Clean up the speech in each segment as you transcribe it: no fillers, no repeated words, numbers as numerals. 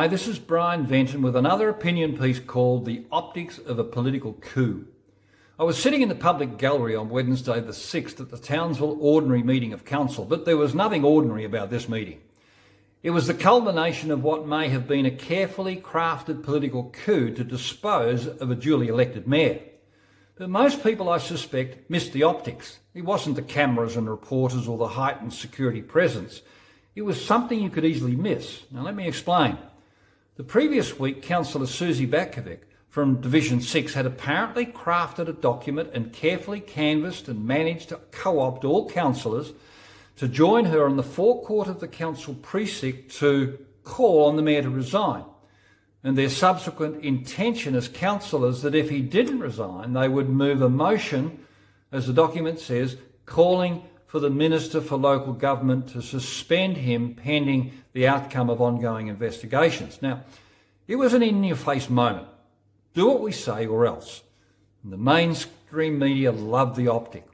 Hi, this is Brian Venton with another opinion piece called The Optics of a Political Coup. I was sitting in the public gallery on Wednesday the 6th at the Townsville Ordinary Meeting of Council, but there was nothing ordinary about this meeting. It was the culmination of what may have been a carefully crafted political coup to dispose of a duly elected mayor. But most people, I suspect, missed the optics. It wasn't the cameras and reporters or the heightened security presence. It was something you could easily miss. Now let me explain. The previous week, Councillor Susie Batkovic from Division 6 had apparently crafted a document and carefully canvassed and managed to co-opt all councillors to join her on the forecourt of the council precinct to call on the mayor to resign, and their subsequent intention as councillors that if he didn't resign, they would move a motion, as the document says, calling for the Minister for Local Government to suspend him pending the outcome of ongoing investigations. Now, it was an in-your-face moment. Do what we say or else. And the mainstream media loved the optic.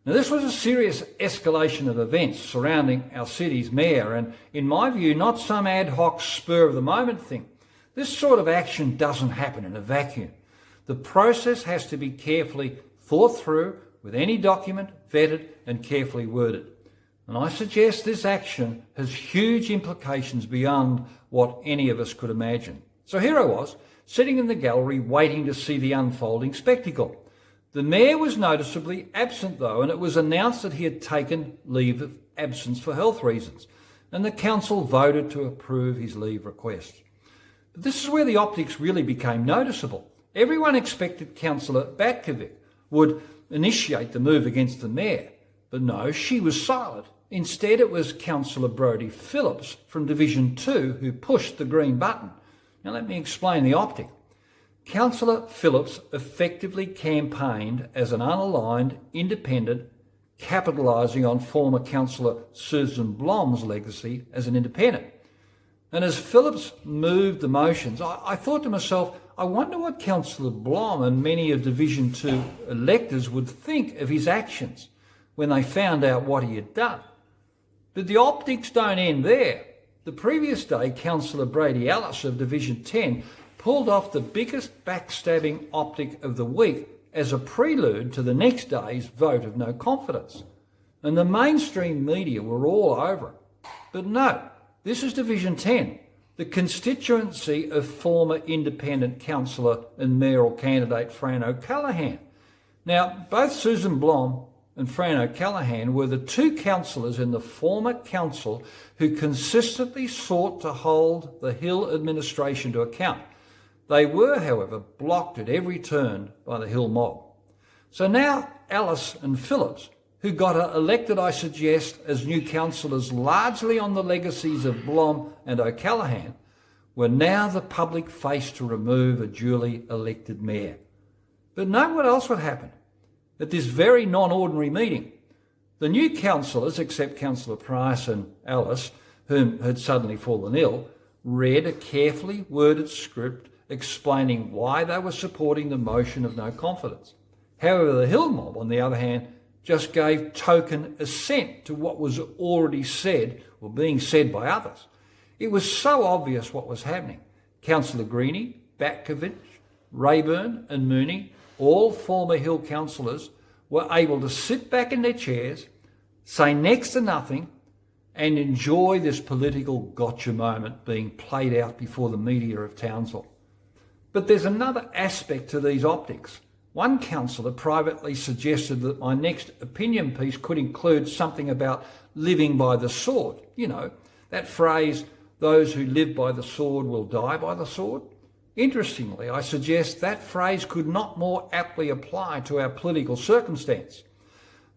Now, this was a serious escalation of events surrounding our city's mayor, and in my view, not some ad hoc spur-of-the-moment thing. This sort of action doesn't happen in a vacuum. The process has to be carefully thought through, with any document vetted and carefully worded. And I suggest this action has huge implications beyond what any of us could imagine. So here I was, sitting in the gallery waiting to see the unfolding spectacle. The mayor was noticeably absent though, and it was announced that he had taken leave of absence for health reasons, and the council voted to approve his leave request. But this is where the optics really became noticeable. Everyone expected Councillor Batkovic would initiate the move against the mayor, but no, she was silent. Instead, it was Councillor Brodie Phillips from Division 2 who pushed the green button. Now let me explain the optic. Councillor Phillips effectively campaigned as an unaligned independent, capitalising on former Councillor Susan Blom's legacy as an independent. And as Phillips moved the motions, I thought to myself, I wonder what Councillor Blom and many of Division 2 electors would think of his actions when they found out what he had done. But the optics don't end there. The previous day, Councillor Brady Ellis of Division 10 pulled off the biggest backstabbing optic of the week as a prelude to the next day's vote of no confidence. And the mainstream media were all over it. But no, this is Division 10, the constituency of former independent councillor and mayoral candidate Fran O'Callaghan. Now, both Susan Blom and Fran O'Callaghan were the two councillors in the former council who consistently sought to hold the Hill administration to account. They were, however, blocked at every turn by the Hill mob. So now Ellis and Phillips, who got elected, I suggest, as new councillors largely on the legacies of Blom and O'Callaghan, were now the public face to remove a duly elected mayor. But note what else would happen. At this very non-ordinary meeting, the new councillors, except Councillor Price and Ellis, whom had suddenly fallen ill, read a carefully worded script explaining why they were supporting the motion of no confidence. However, the Hill mob, on the other hand, just gave token assent to what was already said or being said by others. It was so obvious what was happening. Councillor Greenie, Batkovic, Rayburn and Mooney, all former Hill councillors, were able to sit back in their chairs, say next to nothing, and enjoy this political gotcha moment being played out before the media of Townsville. But there's another aspect to these optics. One councillor privately suggested that my next opinion piece could include something about living by the sword. You know, that phrase, those who live by the sword will die by the sword. Interestingly, I suggest that phrase could not more aptly apply to our political circumstance.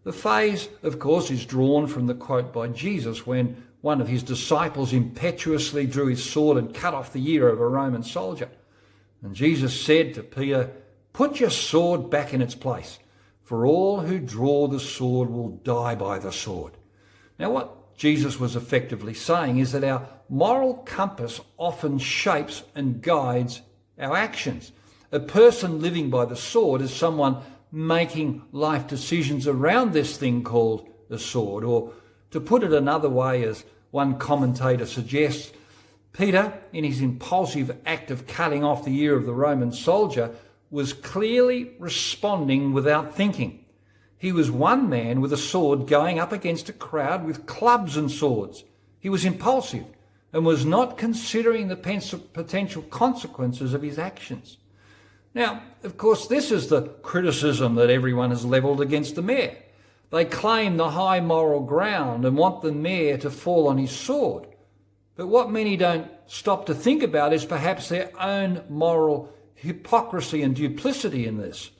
The phrase, of course, is drawn from the quote by Jesus when one of his disciples impetuously drew his sword and cut off the ear of a Roman soldier. And Jesus said to Peter, "Put your sword back in its place, for all who draw the sword will die by the sword." Now, what Jesus was effectively saying is that our moral compass often shapes and guides our actions. A person living by the sword is someone making life decisions around this thing called the sword, or to put it another way, as one commentator suggests, Peter, in his impulsive act of cutting off the ear of the Roman soldier, was clearly responding without thinking. He was one man with a sword going up against a crowd with clubs and swords. He was impulsive and was not considering the potential consequences of his actions. Now, of course, this is the criticism that everyone has levelled against the mayor. They claim the high moral ground and want the mayor to fall on his sword. But what many don't stop to think about is perhaps their own moral hypocrisy and duplicity in this.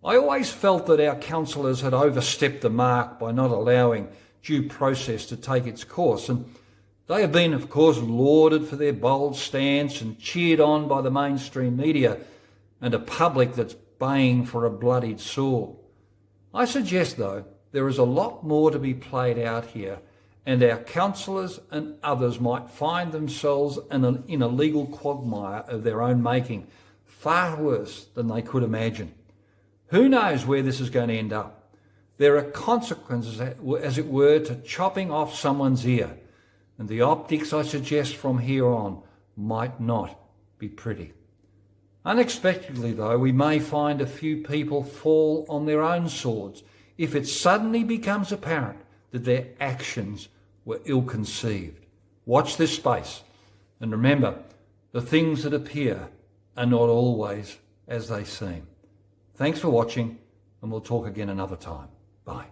I always felt that our councillors had overstepped the mark by not allowing due process to take its course, and they have been, of course, lauded for their bold stance and cheered on by the mainstream media and a public that's baying for a bloodied sword. I suggest, though, there is a lot more to be played out here, and our councillors and others might find themselves in a legal quagmire of their own making, far worse than they could imagine. Who knows where this is going to end up? There are consequences, as it were, to chopping off someone's ear, and the optics, I suggest, from here on might not be pretty. Unexpectedly, though, we may find a few people fall on their own swords if it suddenly becomes apparent that their actions were ill-conceived. Watch this space, and remember, the things that appear are not always as they seem. Thanks for watching, and we'll talk again another time. Bye.